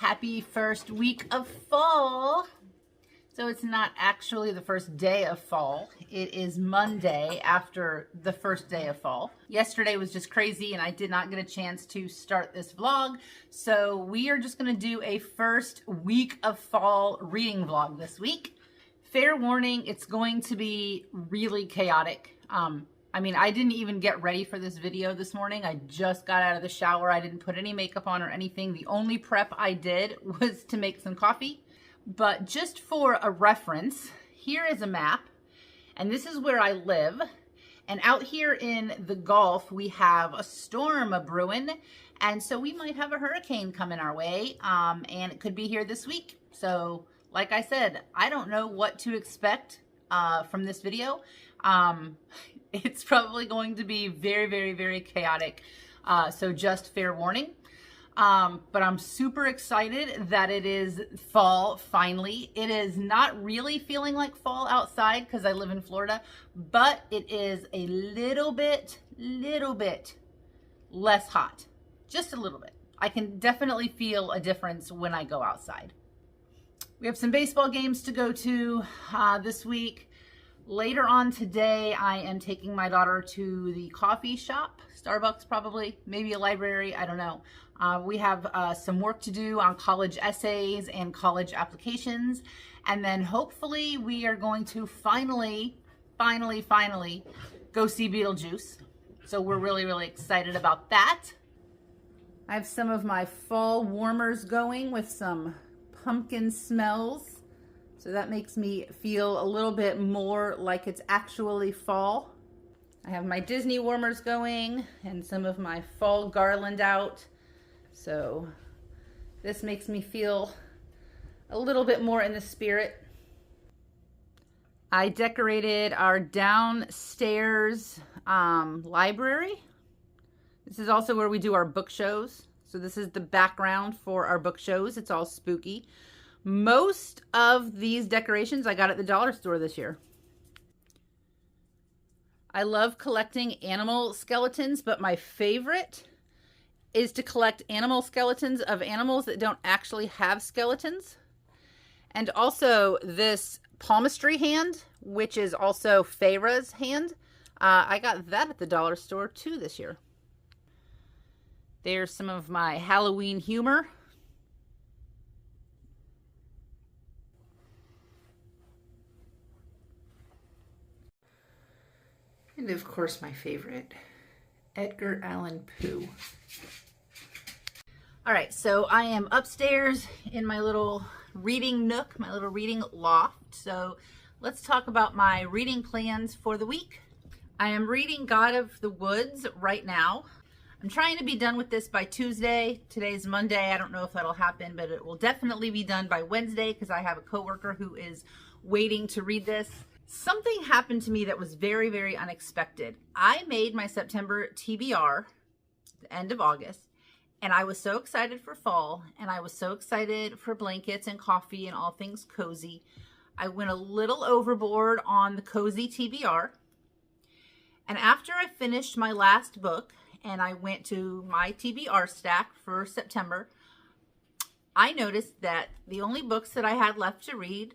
Happy first week of fall. So it's not actually the first day of fall. It is Monday after the first day of fall. Yesterday was just crazy and I did not get a chance to start this vlog. So we are just gonna do a first week of fall reading vlog this week. Fair warning, it's going to be really chaotic. I didn't even get ready for this video this morning. I just got out of the shower. I didn't put any makeup on or anything. The only prep I did was to make some coffee. But just for a reference, here is a map, and this is where I live. And out here in the Gulf, we have a storm a-brewing, and so we might have a hurricane coming our way, and it could be here this week. So, like I said, I don't know what to expect from this video. It's probably going to be very, very, very chaotic, so just fair warning. But I'm super excited that it is fall finally. It is not really feeling like fall outside because I live in Florida, but it is a little bit less hot, just a little bit. I can definitely feel a difference when I go outside. We have some baseball games to go to this week. Later on today, I am taking my daughter to the coffee shop, Starbucks probably, maybe a library, I don't know. We have some work to do on college essays and college applications. And then hopefully we are going to finally go see Beetlejuice. So we're really excited about that. I have some of my fall warmers going with some pumpkin smells. So that makes me feel a little bit more like it's actually fall. I have my Disney warmers going and some of my fall garland out. So this makes me feel a little bit more in the spirit. I decorated our downstairs library. This is also where we do our book shows. So this is the background for our book shows. It's all spooky. Most of these decorations I got at the dollar store this year. I love collecting animal skeletons, but my favorite is to collect animal skeletons of animals that don't actually have skeletons. And also this palmistry hand, which is also Feyre's hand. I got that at the dollar store too this year. There's some of my Halloween humor. And of course my favorite, Edgar Allan Poe. All right, so I am upstairs in my little reading nook, my little reading loft. So let's talk about my reading plans for the week. I am reading God of the Woods right now. I'm trying to be done with this by Tuesday. Today's Monday. I don't know if that'll happen, but it will definitely be done by Wednesday because I have a coworker who is waiting to read this. Something happened to me that was very unexpected. I made my September TBR at the end of August, and I was so excited for fall, and I was so excited for blankets and coffee and all things cozy. I went a little overboard on the cozy TBR, and after I finished my last book and I went to my TBR stack for September, I noticed that the only books that I had left to read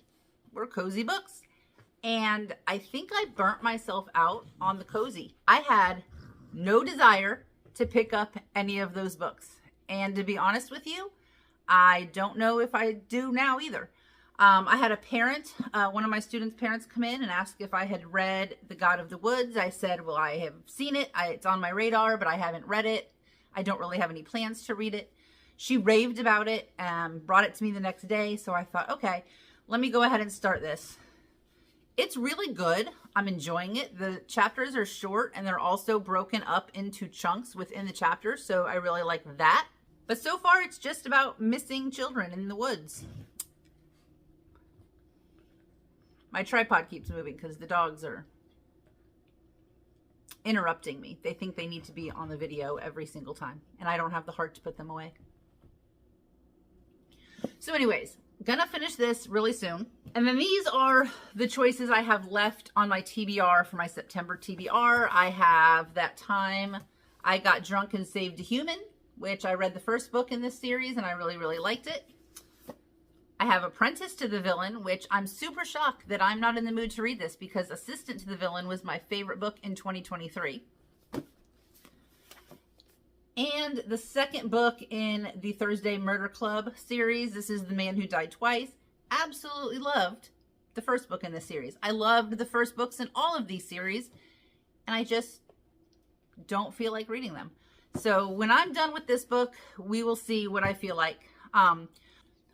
were cozy books. And I think I burnt myself out on the cozy. I had no desire to pick up any of those books. And to be honest with you, I don't know if I do now either. I had a parent, one of my students' parents come in and ask if I had read The God of the Woods. I said, well, I have seen it. It's on my radar, but I haven't read it. I don't really have any plans to read it. She raved about it and brought it to me the next day. So I thought, okay, let me go ahead and start this. It's really good. I'm enjoying it. The chapters are short and they're also broken up into chunks within the chapters. So I really like that. But so far it's just about missing children in the woods. My tripod keeps moving because the dogs are interrupting me. They think they need to be on the video every single time. And I don't have the heart to put them away. So anyways, gonna finish this really soon. And then these are the choices I have left on my TBR for my September TBR. I have That Time I Got Drunk and Saved a Human, which I read the first book in this series and I really liked it. I have Apprentice to the Villain, which I'm super shocked that I'm not in the mood to read this because Assistant to the Villain was my favorite book in 2023. And the second book in the Thursday Murder Club series, this is The Man Who Died Twice. Absolutely loved the first book in this series. I loved the first books in all of these series, and I just don't feel like reading them. So when I'm done with this book, we will see what I feel like.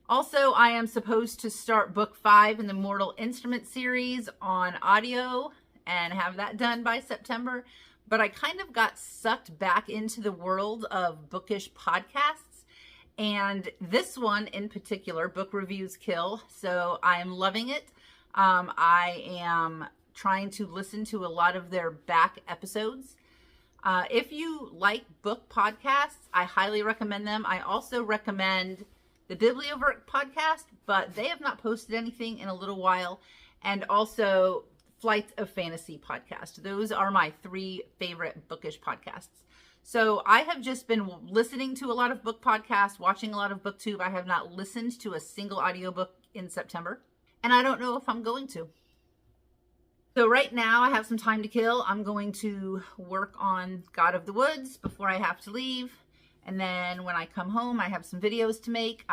Also, I am supposed to start book 5 in the Mortal Instrument series on audio and have that done by September. But I kind of got sucked back into the world of bookish podcasts. And this one in particular, Book Reviews Kill. So I am loving it. I am trying to listen to a lot of their back episodes. If you like book podcasts, I highly recommend them. I also recommend the Biblioverse podcast, but they have not posted anything in a little while. And also Flight of Fantasy podcast. Those are my 3 favorite bookish podcasts. So I have just been listening to a lot of book podcasts, watching a lot of Booktube. I have not listened to a single audiobook in September, and I don't know if I'm going to. So right now I have some time to kill. I'm going to work on God of the Woods before I have to leave. And then when I come home, I have some videos to make.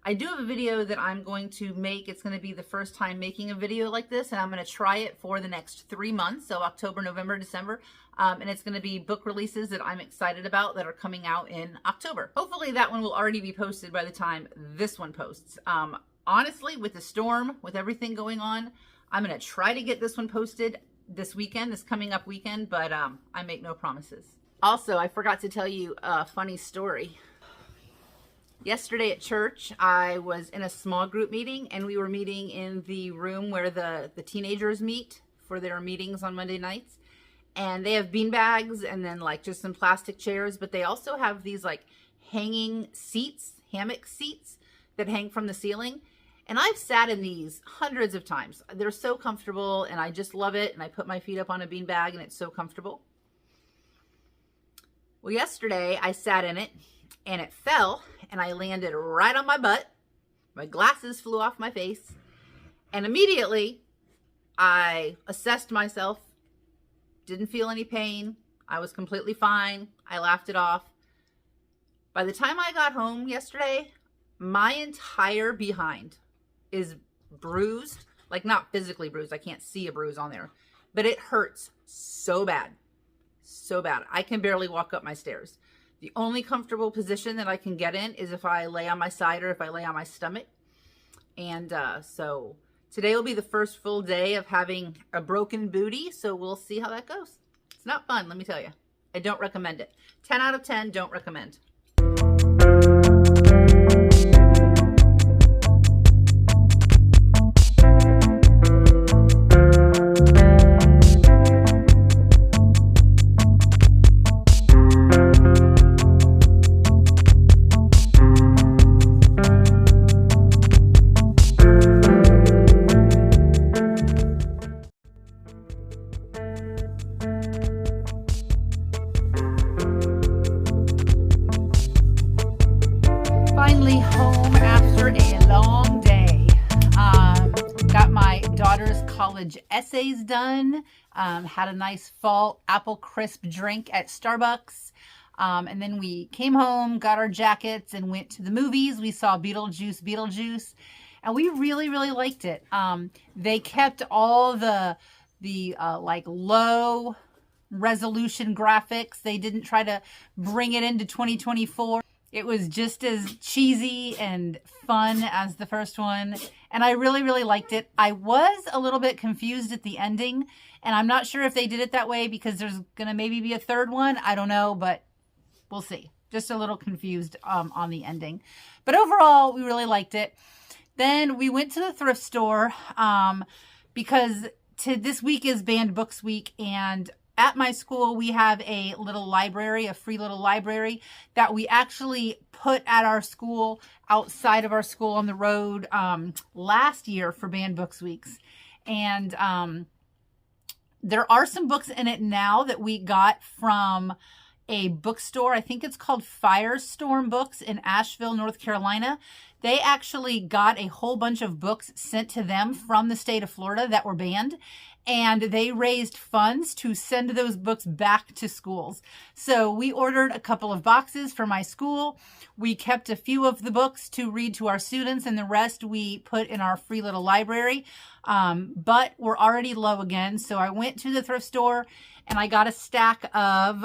I do have a video that I'm going to make. It's going to be the first time making a video like this, and I'm going to try it for the next 3 months, so October, November, December. And it's going to be book releases that I'm excited about that are coming out in October. Hopefully that one will already be posted by the time this one posts. Honestly, with the storm, with everything going on, I'm going to try to get this one posted this weekend, this coming up weekend, but I make no promises. Also, I forgot to tell you a funny story. Yesterday at church, I was in a small group meeting, and we were meeting in the room where the teenagers meet for their meetings on Monday nights. And they have bean bags and then like just some plastic chairs, but they also have these like hanging seats, hammock seats that hang from the ceiling. And I've sat in these hundreds of times. They're so comfortable, and I just love it. And I put my feet up on a bean bag, and it's so comfortable. Well, yesterday I sat in it, and it fell, and I landed right on my butt. My glasses flew off my face, and immediately I assessed myself, didn't feel any pain. I was completely fine. I laughed it off. By the time I got home yesterday, my entire behind is bruised, like not physically bruised. I can't see a bruise on there, but it hurts so bad, so bad. I can barely walk up my stairs. The only comfortable position that I can get in is if I lay on my side or if I lay on my stomach. And so today will be the first full day of having a broken booty. So we'll see how that goes. It's not fun, let me tell you. I don't recommend it. 10 out of 10, don't recommend. Finally home after a long day. Got my daughter's college essays done. Had a nice fall apple crisp drink at Starbucks. And then we came home, got our jackets, and went to the movies. We saw Beetlejuice, and we really, really liked it. They kept all the like low resolution graphics. They didn't try to bring it into 2024. It was just as cheesy and fun as the first one, and I really, really liked it. I was a little bit confused at the ending, and I'm not sure if they did it that way because there's going to maybe be a third one. I don't know, but we'll see. Just a little confused on the ending. But overall, we really liked it. Then we went to the thrift store because this week is Banned Books Week, and at my school, we have a little library, a free little library that we actually put at our school, outside of our school on the road last year for Banned Books Weeks. And there are some books in it now that we got from a bookstore. I think it's called Firestorm Books in Asheville, North Carolina. They actually got a whole bunch of books sent to them from the state of Florida that were banned, and they raised funds to send those books back to schools. So we ordered a couple of boxes for my school. We kept a few of the books to read to our students, and the rest we put in our free little library. But we're already low again, so I went to the thrift store and I got a stack of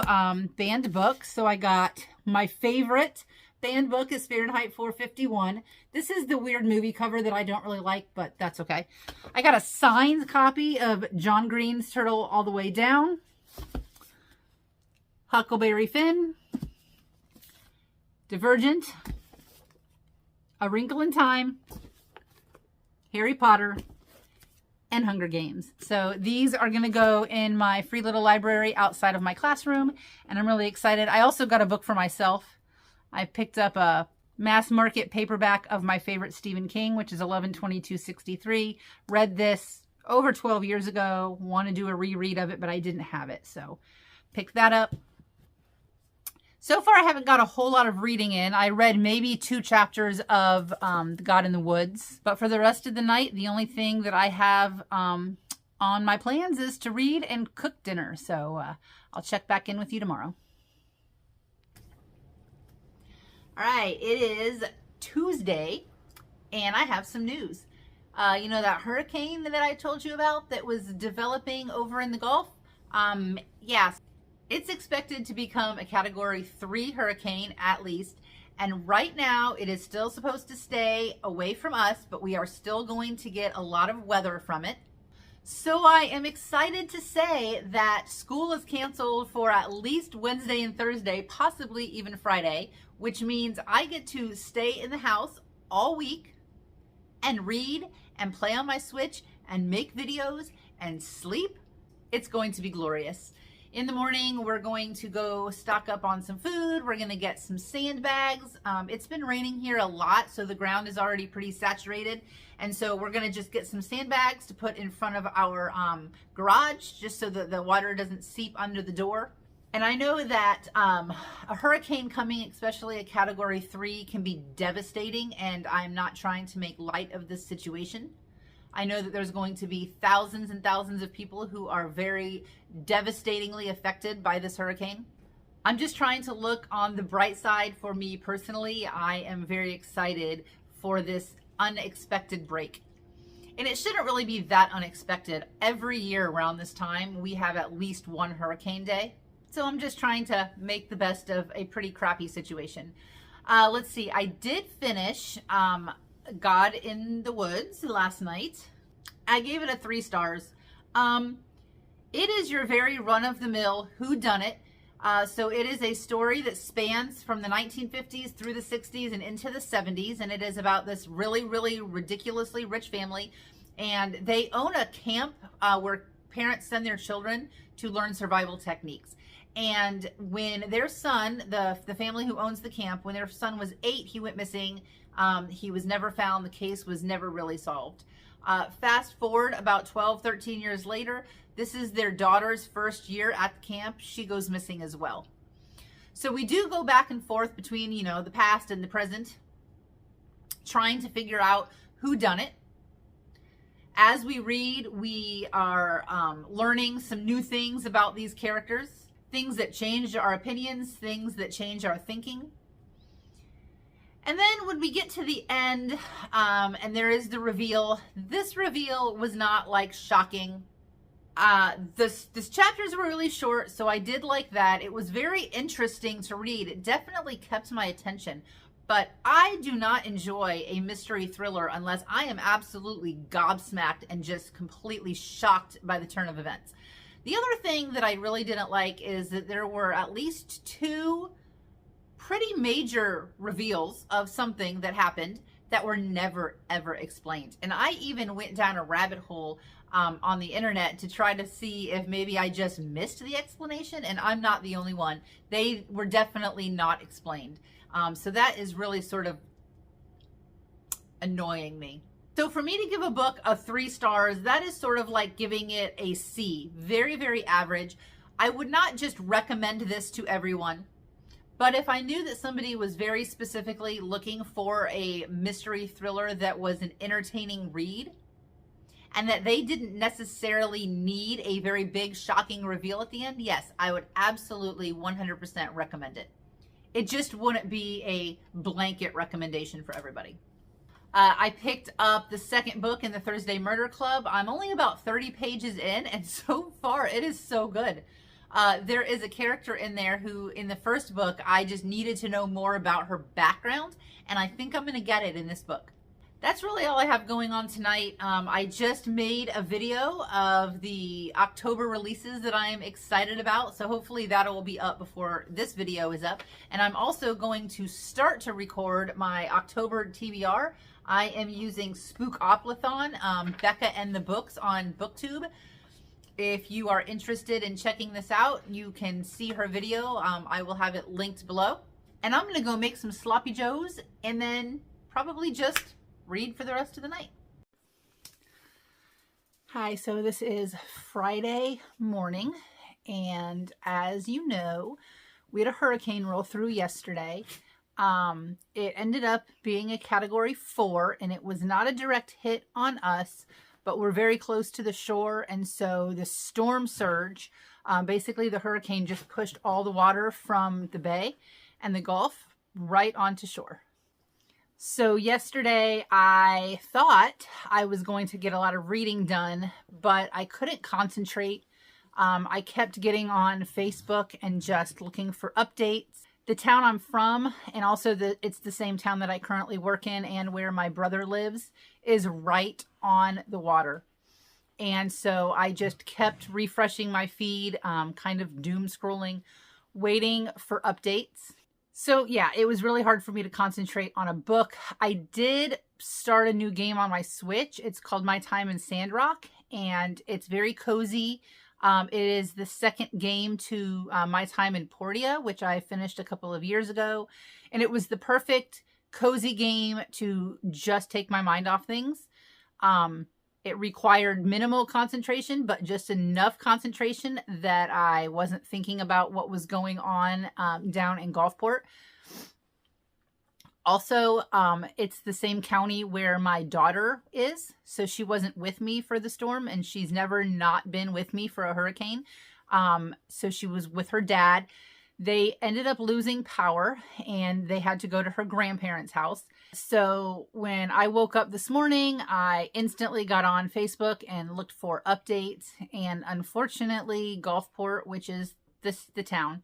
banned books. So I got my favorite banned book is Fahrenheit 451. This is the weird movie cover that I don't really like, but that's okay. I got a signed copy of John Green's Turtle All the Way Down, Huckleberry Finn, Divergent, A Wrinkle in Time, Harry Potter, and Hunger Games. So these are going to go in my free little library outside of my classroom, and I'm really excited. I also got a book for myself. I picked up a mass market paperback of my favorite Stephen King, which is 11/22/63. Read this over 12 years ago. Want to do a reread of it, but I didn't have it. So picked that up. So far, I haven't got a whole lot of reading in. I read maybe 2 chapters of God in the Woods. But for the rest of the night, the only thing that I have on my plans is to read and cook dinner. So I'll check back in with you tomorrow. All right, it is Tuesday, and I have some news. You know that hurricane that I told you about that was developing over in the Gulf? Yeah, it's expected to become a Category 3 hurricane at least, and right now it is still supposed to stay away from us, but we are still going to get a lot of weather from it. So I am excited to say that school is canceled for at least Wednesday and Thursday, possibly even Friday, which means I get to stay in the house all week and read and play on my Switch and make videos and sleep. It's going to be glorious. In the morning, we're going to go stock up on some food. We're going to get some sandbags. It's been raining here a lot, so the ground is already pretty saturated. And so we're going to just get some sandbags to put in front of our garage, just so that the water doesn't seep under the door. And I know that a hurricane coming, especially a Category 3, can be devastating, and I'm not trying to make light of this situation. I know that there's going to be thousands and thousands of people who are very devastatingly affected by this hurricane. I'm just trying to look on the bright side for me personally. I am very excited for this unexpected break. And it shouldn't really be that unexpected. Every year around this time, we have at least one hurricane day. So I'm just trying to make the best of a pretty crappy situation. Let's see, I did finish God in the Woods last night. I gave it a 3 stars. It is your very run-of-the-mill whodunit. So it is a story that spans from the 1950s through the 60s and into the 70s, and it is about this really, really ridiculously rich family, and they own a camp where parents send their children to learn survival techniques. And when their son, the family who owns the camp, when their son was 8, he went missing. He was never found. The case was never really solved. Fast forward about 12, 13 years later, this is their daughter's first year at the camp. She goes missing as well. So we do go back and forth between, you know, the past and the present, trying to figure out who done it. As we read, we are learning some new things about these characters, things that change our opinions, things that change our thinking. And then when we get to the end, and there is the reveal, this reveal was not like shocking. This chapters were really short, so I did like that. It was very interesting to read. It definitely kept my attention. But I do not enjoy a mystery thriller unless I am absolutely gobsmacked and just completely shocked by the turn of events. The other thing that I really didn't like is that there were at least 2 pretty major reveals of something that happened that were never, ever explained. And I even went down a rabbit hole on the internet to try to see if maybe I just missed the explanation, and I'm not the only one. They were definitely not explained. So that is really sort of annoying me. So for me to give a book a 3 stars, that is sort of like giving it a C. Very, very average. I would not just recommend this to everyone, but if I knew that somebody was very specifically looking for a mystery thriller that was an entertaining read, and that they didn't necessarily need a very big, shocking reveal at the end, yes, I would absolutely 100% recommend it. It just wouldn't be a blanket recommendation for everybody. I picked up the second book in the Thursday Murder Club. I'm only about 30 pages in, and so far it is so good. There is a character in there who, in the first book, I just needed to know more about her background, and I think I'm going to get it in this book. That's really all I have going on tonight. I just made a video of the October releases that I'm excited about, so hopefully that will be up before this video is up. And I'm also going to start to record my October TBR. I am using Spookoplothon, Becca and the Books on Booktube. If you are interested in checking this out, you can see her video. I will have it linked below. And I'm going to go make some sloppy joes and then probably just read for the rest of the night. Hi, so this is Friday morning, and as you know, we had a hurricane roll through yesterday. It ended up being a category 4, and it was not a direct hit on us, but we're very close to the shore, and so the storm surge, basically the hurricane just pushed all the water from the bay and the Gulf right onto shore. So yesterday I thought I was going to get a lot of reading done, but I couldn't concentrate. I kept getting on Facebook and just looking for updates. The town I'm from, and also it's the same town that I currently work in and where my brother lives, is right on the water. And so I just kept refreshing my feed, kind of doom scrolling, waiting for updates. So yeah, it was really hard for me to concentrate on a book. I did start a new game on my Switch. It's called My Time in Sandrock, and it's very cozy. It is the second game to My Time in Portia, which I finished a couple of years ago. And it was the perfect cozy game to just take my mind off things. It required minimal concentration, but just enough concentration that I wasn't thinking about what was going on down in Gulfport. Also, it's the same county where my daughter is, so she wasn't with me for the storm, and she's never not been with me for a hurricane. So she was with her dad. They ended up losing power, and they had to go to her grandparents' house. So when I woke up this morning, I instantly got on Facebook and looked for updates. And unfortunately, Gulfport, which is the town,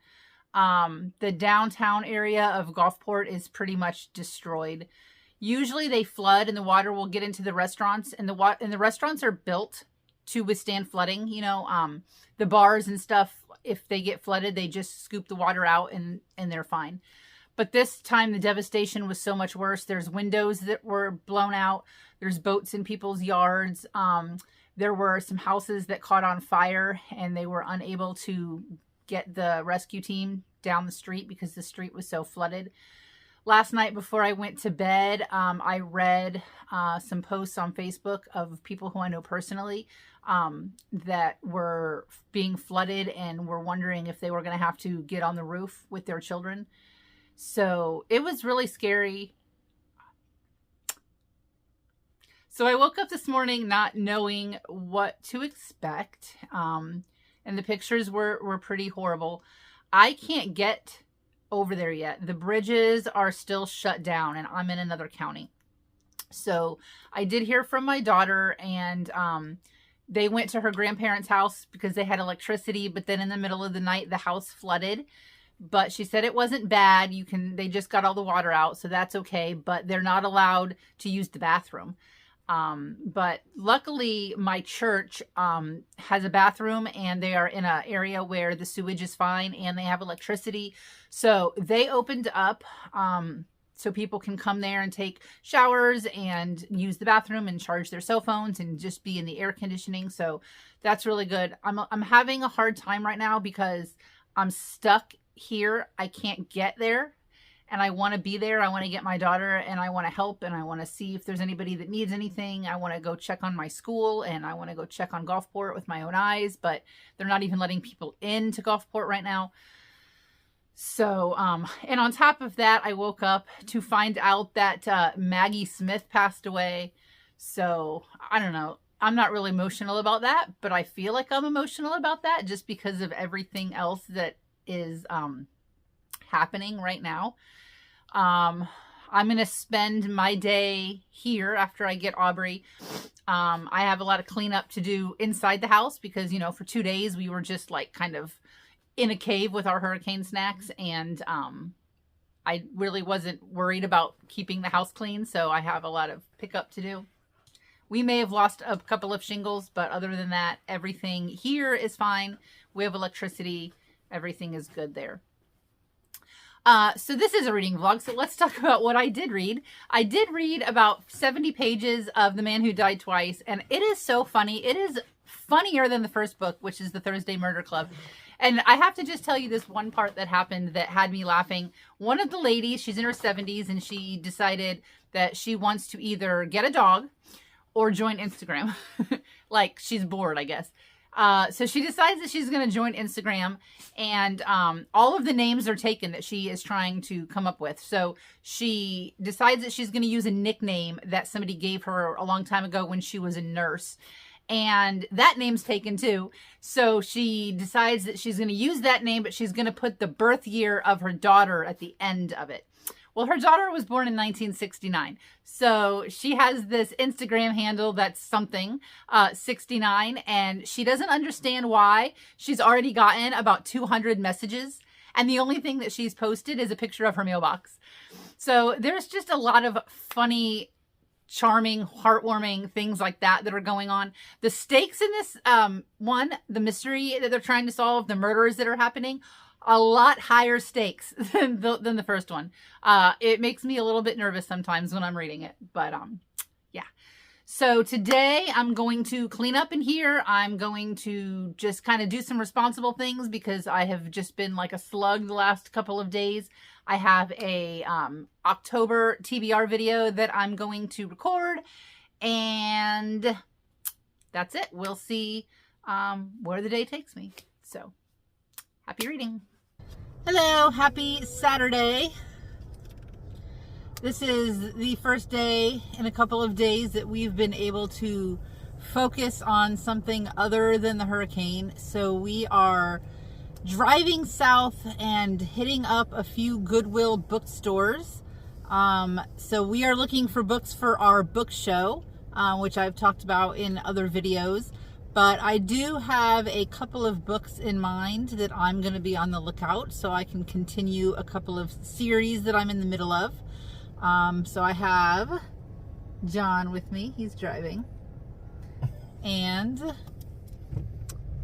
the downtown area of Gulfport is pretty much destroyed. Usually they flood and the water will get into the restaurants, and the restaurants are built to withstand flooding. You know, the bars and stuff, if they get flooded, they just scoop the water out and they're fine. But this time the devastation was so much worse. There's windows that were blown out. There's boats in people's yards. There were some houses that caught on fire, and they were unable to get the rescue team down the street because the street was so flooded. Last night before I went to bed, I read some posts on Facebook of people who I know personally that were being flooded and were wondering if they were going to have to get on the roof with their children. So it was really scary. So I woke up this morning not knowing what to expect. And the pictures were pretty horrible. I can't get over there yet. The bridges are still shut down, and I'm in another county. So I did hear from my daughter, and they went to her grandparents' house because they had electricity, but then in the middle of the night, the house flooded. But she said it wasn't bad. They just got all the water out, so that's okay. But they're not allowed to use the bathroom. But luckily my church has a bathroom, and they are in an area where the sewage is fine and they have electricity. So they opened up so people can come there and take showers and use the bathroom and charge their cell phones and just be in the air conditioning. So that's really good. I'm having a hard time right now because I'm stuck here. I can't get there. and I want to be there. I want to get my daughter, and I want to help, and I want to see if there's anybody that needs anything. I want to go check on my school, and I want to go check on Gulfport with my own eyes, but they're not even letting people into Gulfport right now. So, and on top of that, I woke up to find out that Maggie Smith passed away. So, I don't know. I'm not really emotional about that, but I feel like I'm emotional about that just because of everything else that is happening right now. I'm going to spend my day here after I get Aubrey. I have a lot of cleanup to do inside the house because, you know, for 2 days we were just like kind of in a cave with our hurricane snacks, and I really wasn't worried about keeping the house clean, so I have a lot of pickup to do. We may have lost a couple of shingles, but other than that, everything here is fine. We have electricity. Everything is good there. So this is a reading vlog, so let's talk about what I did read. I did read about 70 pages of The Man Who Died Twice, and it is so funny. It is funnier than the first book, which is The Thursday Murder Club. And I have to just tell you this one part that happened that had me laughing. One of the ladies, she's in her 70s, and she decided that she wants to either get a dog or join Instagram. Like, she's bored, I guess. So she decides that she's going to join Instagram, and all of the names are taken that she is trying to come up with. So she decides that she's going to use a nickname that somebody gave her a long time ago when she was a nurse. And that name's taken too. So she decides that she's going to use that name, but she's going to put the birth year of her daughter at the end of it. Well, her daughter was born in 1969. So she has this Instagram handle that's something, 69, and she doesn't understand why. She's already gotten about 200 messages, and the only thing that she's posted is a picture of her mailbox. So there's just a lot of funny, charming, heartwarming things like that that are going on. The stakes in this one, the mystery that they're trying to solve, the murders that are happening, a lot higher stakes than the first one. It makes me a little bit nervous sometimes when I'm reading it, but yeah. So today I'm going to clean up in here. I'm going to just kind of do some responsible things because I have just been like a slug the last couple of days. I have a October TBR video that I'm going to record, and that's it. We'll see where the day takes me. So, happy reading. Hello, happy Saturday. This is the first day in a couple of days that we've been able to focus on something other than the hurricane. So we are driving south and hitting up a few Goodwill bookstores. So we are looking for books for our book show, which I've talked about in other videos. But I do have a couple of books in mind that I'm going to be on the lookout so I can continue a couple of series that I'm in the middle of. So I have John with me. He's driving. And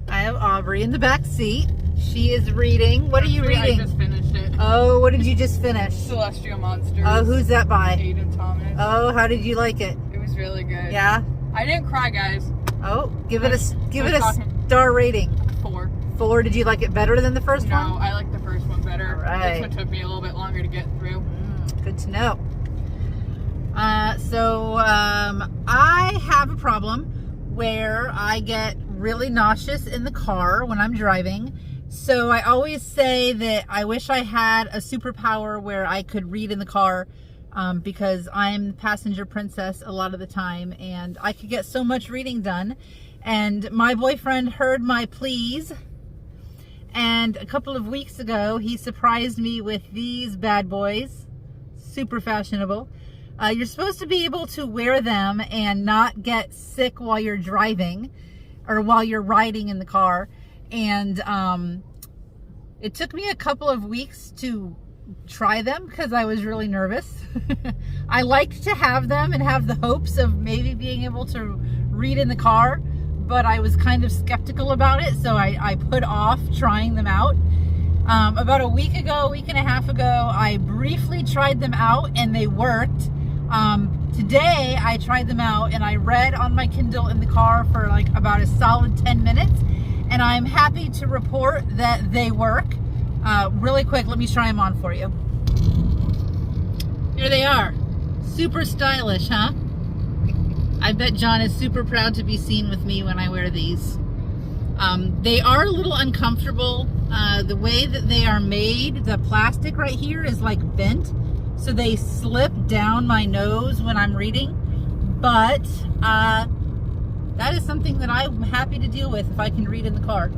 I have Aubrey in the back seat. She is reading. What are you reading? I just finished it. Oh, what did you just finish? Celestial Monsters. Oh, who's that by? Aiden Thomas. Oh, how did you like it? It was really good. Yeah? I didn't cry, guys. Oh, give it a star rating. 4. 4. Did you like it better than the first one? No, I like the first one better. All right. This one took me a little bit longer to get through. Good to know. I have a problem where I get really nauseous in the car when I'm driving. So I always say that I wish I had a superpower where I could read in the car, because I'm the passenger princess a lot of the time, and I could get so much reading done. And my boyfriend heard my pleas, and a couple of weeks ago he surprised me with these bad boys. Super fashionable. You're supposed to be able to wear them and not get sick while you're driving or while you're riding in the car. And it took me a couple of weeks to try them because I was really nervous. I like to have them and have the hopes of maybe being able to read in the car, but I was kind of skeptical about it, so I put off trying them out. About a week ago, a week and a half ago, I briefly tried them out and they worked. Today I tried them out and I read on my Kindle in the car for like about a solid 10 minutes, and I'm happy to report that they work. Really quick, let me try them on for you. Here they are. Super stylish, huh? I bet John is super proud to be seen with me when I wear these. They are a little uncomfortable. The way that they are made, the plastic right here is like bent, so they slip down my nose when I'm reading. But that is something that I'm happy to deal with if I can read in the car.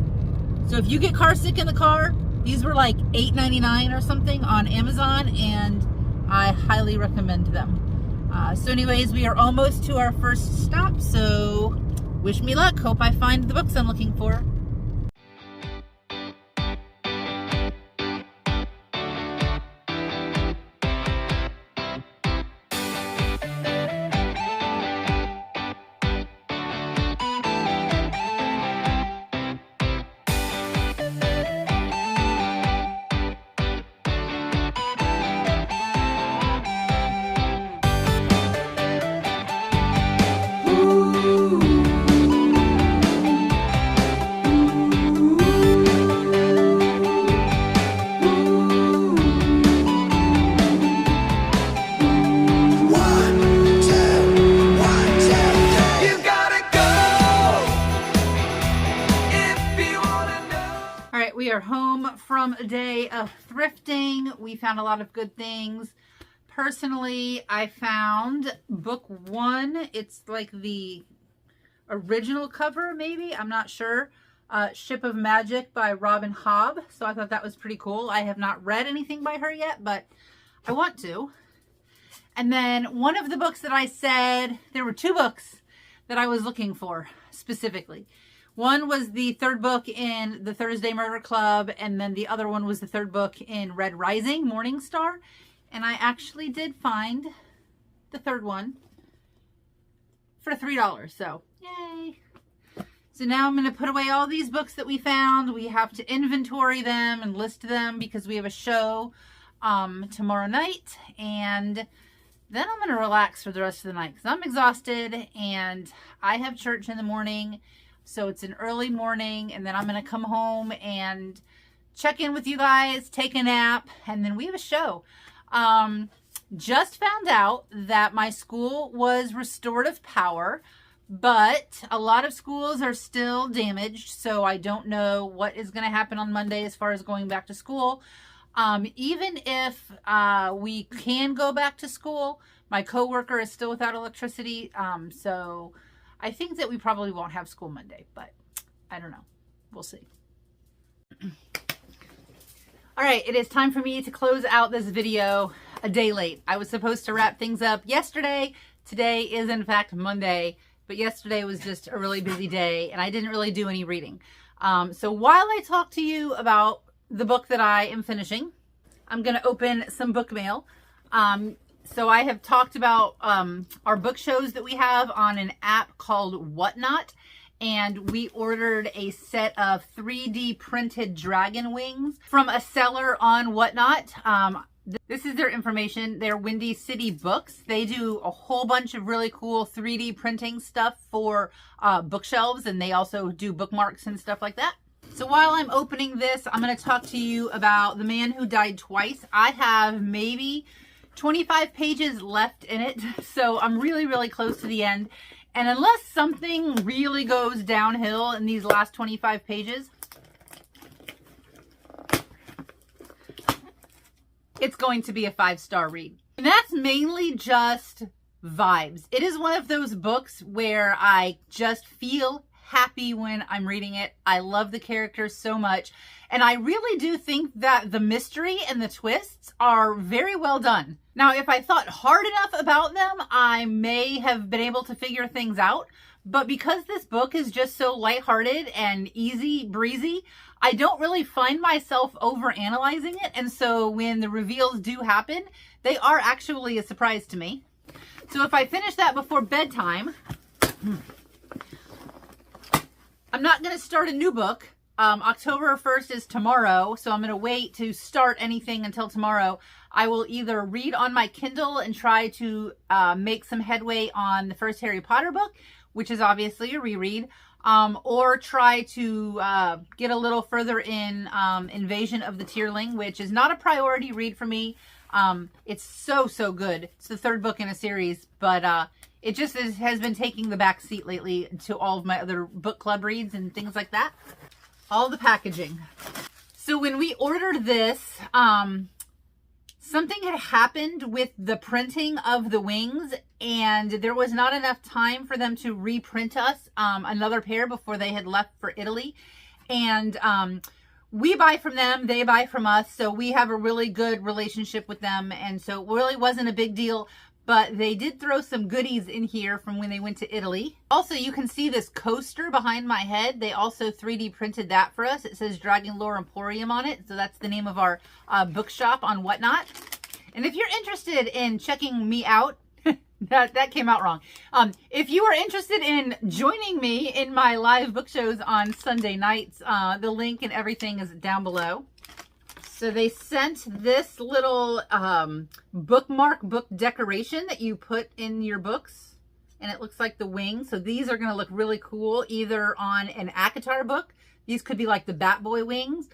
So if you get car sick in the car, these were like $8.99 or something on Amazon, and I highly recommend them. So anyways, we are almost to our first stop, so wish me luck. Hope I find the books I'm looking for. We are home from a day of thrifting. We found a lot of good things. Personally, I found book 1. It's like the original cover, maybe. I'm not sure. Ship of Magic by Robin Hobb. So I thought that was pretty cool. I have not read anything by her yet, but I want to. And then one of the books that I said, there were 2 books that I was looking for specifically. One was the 3rd book in the Thursday Murder Club, and then the other one was the 3rd book in Red Rising, Morningstar. And I actually did find the 3rd one for $3, so yay. So now I'm going to put away all these books that we found. We have to inventory them and list them because we have a show tomorrow night, and then I'm going to relax for the rest of the night because I'm exhausted and I have church in the morning. So it's an early morning, and then I'm going to come home and check in with you guys, take a nap, and then we have a show. Just found out that my school was restorative power, but a lot of schools are still damaged, so I don't know what is going to happen on Monday as far as going back to school. Even if we can go back to school, my coworker is still without electricity, so I think that we probably won't have school Monday, but I don't know. We'll see. All right, it is time for me to close out this video a day late. I was supposed to wrap things up yesterday. Today is in fact Monday, but yesterday was just a really busy day and I didn't really do any reading. So while I talk to you about the book that I am finishing, I'm going to open some book mail. So I have talked about our book shows that we have on an app called Whatnot, and we ordered a set of 3D printed dragon wings from a seller on Whatnot. This is their information. They're Windy City Books. They do a whole bunch of really cool 3D printing stuff for bookshelves, and they also do bookmarks and stuff like that. So while I'm opening this, I'm going to talk to you about The Man Who Died Twice. I have maybe 25 pages left in it, so I'm really, really close to the end. And unless something really goes downhill in these last 25 pages, it's going to be a 5-star read. And that's mainly just vibes. It is one of those books where I just feel happy when I'm reading it. I love the characters so much. And I really do think that the mystery and the twists are very well done. Now, if I thought hard enough about them, I may have been able to figure things out. But because this book is just so lighthearted and easy breezy, I don't really find myself overanalyzing it. And so when the reveals do happen, they are actually a surprise to me. So if I finish that before bedtime, I'm not going to start a new book. October 1st is tomorrow, so I'm going to wait to start anything until tomorrow. I will either read on my Kindle and try to make some headway on the first Harry Potter book, which is obviously a reread. or try to get a little further in Invasion of the Tierling, which is not a priority read for me. It's so good. It's the third book in a series, but it just has been taking the back seat lately to all of my other book club reads and things like that. All the packaging. So when we ordered this, something had happened with the printing of the wings, and there was not enough time for them to reprint us another pair before they had left for Italy. And we buy from them, they buy from us, so we have a really good relationship with them, and so it really wasn't a big deal. But they did throw some goodies in here from when they went to Italy. Also, you can see this coaster behind my head. They also 3D printed that for us. It says Dragon Lore Emporium on it. So that's the name of our bookshop on Whatnot. And if you're interested in checking me out, that came out wrong. If you are interested in joining me in my live book shows on Sunday nights, the link and everything is down below. So they sent this little bookmark book decoration that you put in your books, and it looks like the wings. So these are going to look really cool either on an ACOTAR book. These could be like the Bat Boy wings,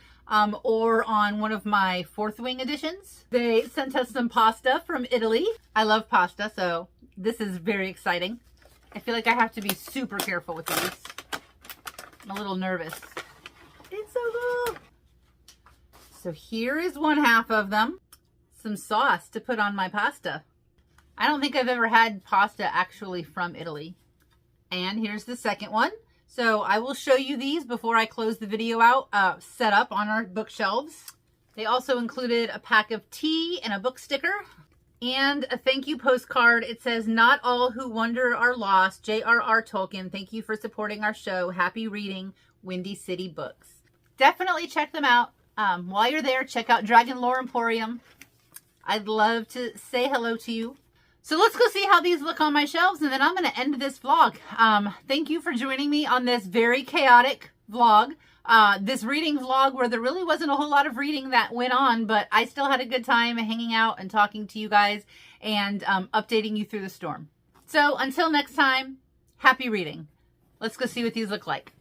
or on one of my Fourth Wing editions. They sent us some pasta from Italy. I love pasta, so this is very exciting. I feel like I have to be super careful with these. I'm a little nervous. It's so cool. So here is one half of them. Some sauce to put on my pasta. I don't think I've ever had pasta actually from Italy. And here's the second one. So I will show you these before I close the video out, set up on our bookshelves. They also included a pack of tea and a book sticker and a thank you postcard. It says, "Not all who wander are lost. J.R.R. Tolkien, thank you for supporting our show. Happy reading, Windy City Books." Definitely check them out. While you're there, check out Dragon Lore Emporium. I'd love to say hello to you. So let's go see how these look on my shelves, and then I'm going to end this vlog. Thank you for joining me on this very chaotic vlog. This reading vlog where there really wasn't a whole lot of reading that went on, but I still had a good time hanging out and talking to you guys and updating you through the storm. So until next time, happy reading. Let's go see what these look like.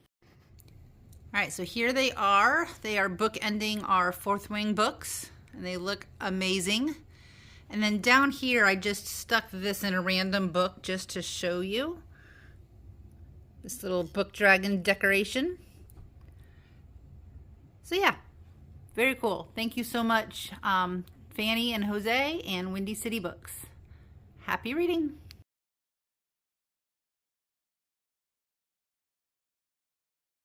All right, so here they are. They are bookending our Fourth Wing books, and they look amazing. And then down here, I just stuck this in a random book just to show you. This little book dragon decoration. So yeah, very cool. Thank you so much, Fanny and Jose and Windy City Books. Happy reading.